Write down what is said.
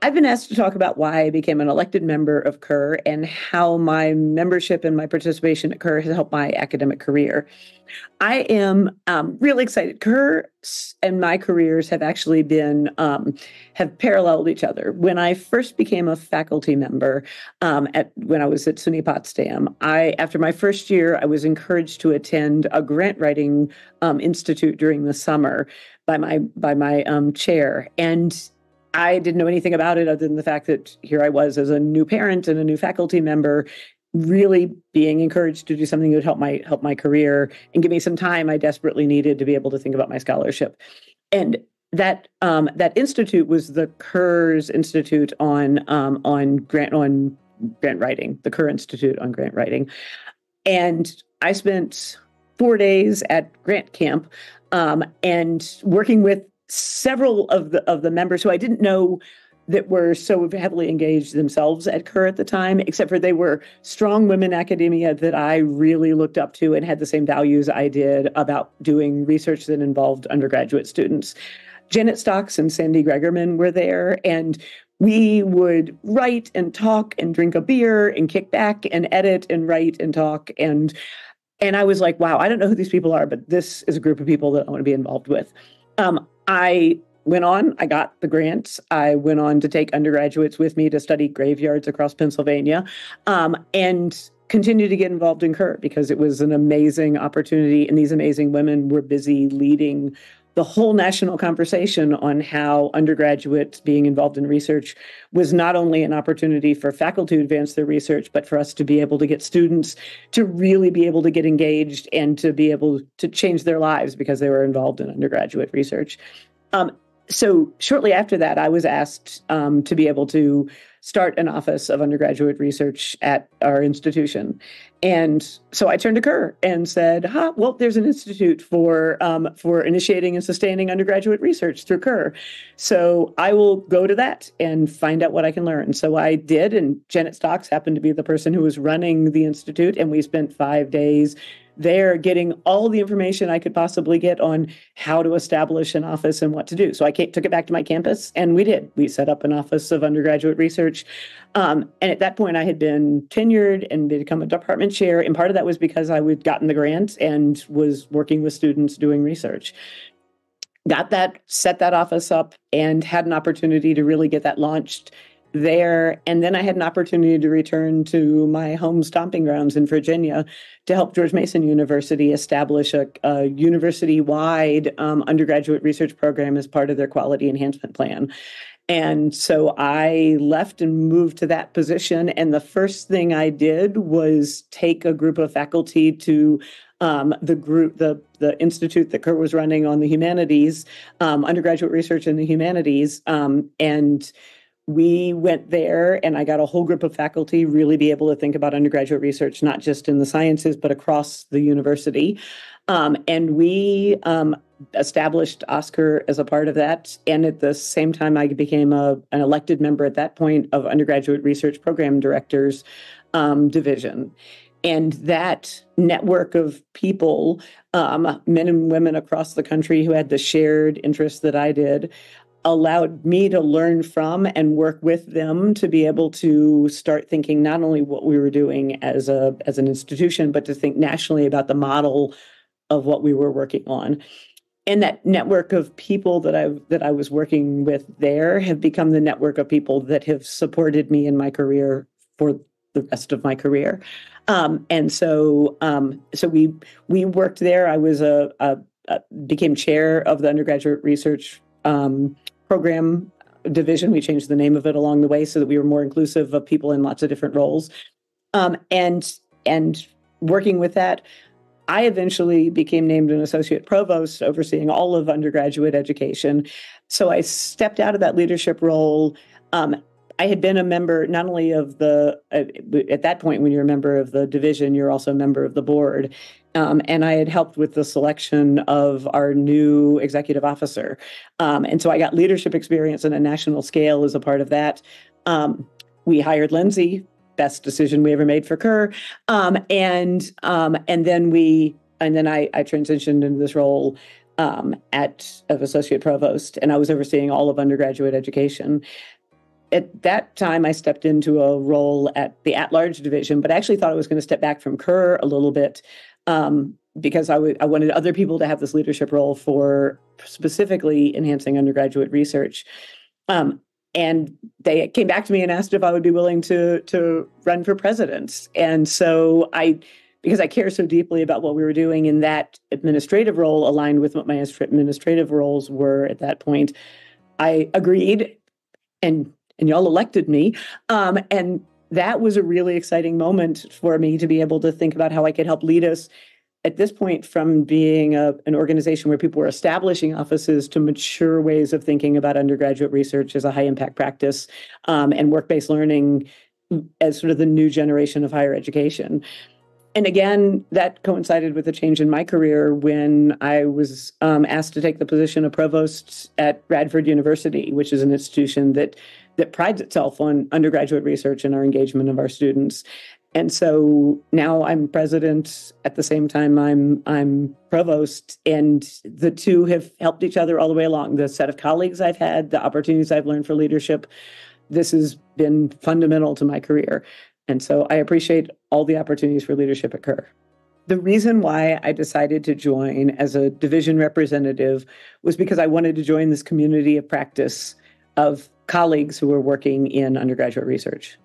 I've been asked to talk about why I became an elected member of CUR and how my membership and my participation at CUR has helped my academic career. I am really excited. CUR and my careers have actually been have paralleled each other. When I first became a faculty member when I was at SUNY Potsdam, after my first year, I was encouraged to attend a grant writing institute during the summer by my chair, and I didn't know anything about it other than the fact that here I was as a new parent and a new faculty member, really being encouraged to do something that would help my career and give me some time I desperately needed to be able to think about my scholarship. And that institute was the CUR's Institute on grant writing, the CUR Institute on grant writing. And I spent 4 days at grant camp and working with several of the members who I didn't know that were so heavily engaged themselves at CUR at the time, except for they were strong women academia that I really looked up to and had the same values I did about doing research that involved undergraduate students. Janet Stocks and Sandy Gregerman were there, and we would write and talk and drink a beer and kick back and edit and write and talk. And I was like, wow, I don't know who these people are, but this is a group of people that I want to be involved with. I got the grants. I went on to take undergraduates with me to study graveyards across Pennsylvania, and continue to get involved in CUR because it was an amazing opportunity. And these amazing women were busy leading the whole national conversation on how undergraduates being involved in research was not only an opportunity for faculty to advance their research, but for us to be able to get students to really be able to get engaged and to be able to change their lives because they were involved in undergraduate research. So shortly after that, I was asked to be able to start an office of undergraduate research at our institution. And so I turned to CUR and said, well, there's an institute for initiating and sustaining undergraduate research through CUR. So I will go to that and find out what I can learn. So I did, and Janet Stocks happened to be the person who was running the institute, and we spent 5 days there getting all the information I could possibly get on how to establish an office and what to do. So I took it back to my campus, and we did. We set up an office of undergraduate research. And at that point, I had been tenured and become a department chair. And part of that was because I had gotten the grant and was working with students doing research. Set that office up, and had an opportunity to really get that launched there. And then I had an opportunity to return to my home stomping grounds in Virginia to help George Mason University establish a university-wide undergraduate research program as part of their quality enhancement plan. And so I left and moved to that position. And the first thing I did was take a group of faculty to the institute that CUR was running on the humanities, undergraduate research in the humanities, and we went there, and I got a whole group of faculty really be able to think about undergraduate research, not just in the sciences, but across the university. And we established Oscar as a part of that. And at the same time, I became an elected member at that point of Undergraduate Research Program Directors Division. And that network of people, men and women across the country who had the shared interests that I did, allowed me to learn from and work with them to be able to start thinking not only what we were doing as an institution, but to think nationally about the model of what we were working on. And that network of people that I was working with there have become the network of people that have supported me in my career for the rest of my career. And so we worked there. I was became chair of the undergraduate research program division. We changed the name of it along the way so that we were more inclusive of people in lots of different roles. And working with that, I eventually became named an associate provost overseeing all of undergraduate education. So I stepped out of that leadership role. I had been a member not only of at that point, when you're a member of the division, you're also a member of the board. And I had helped with the selection of our new executive officer. And so I got leadership experience on a national scale as a part of that. We hired Lindsay, best decision we ever made for CUR. And then I transitioned into this role of associate provost, and I was overseeing all of undergraduate education. at that time, I stepped into a role at the at-large division, but I actually thought I was going to step back from CUR a little bit because I wanted other people to have this leadership role for specifically enhancing undergraduate research. And they came back to me and asked if I would be willing to run for president. And so because I care so deeply about what we were doing in that administrative role aligned with what my administrative roles were at that point, I agreed, and y'all elected me. And that was a really exciting moment for me to be able to think about how I could help lead us at this point from being an organization where people were establishing offices to mature ways of thinking about undergraduate research as a high impact practice, and work-based learning as sort of the new generation of higher education. And again, that coincided with a change in my career when I was asked to take the position of provost at Radford University, which is an institution that prides itself on undergraduate research and our engagement of our students. And so now I'm president at the same time I'm provost, and the two have helped each other all the way along. The set of colleagues I've had, the opportunities I've learned for leadership, this has been fundamental to my career. And so I appreciate all the opportunities for leadership at CUR. The reason why I decided to join as a division representative was because I wanted to join this community of practice of colleagues who were working in undergraduate research.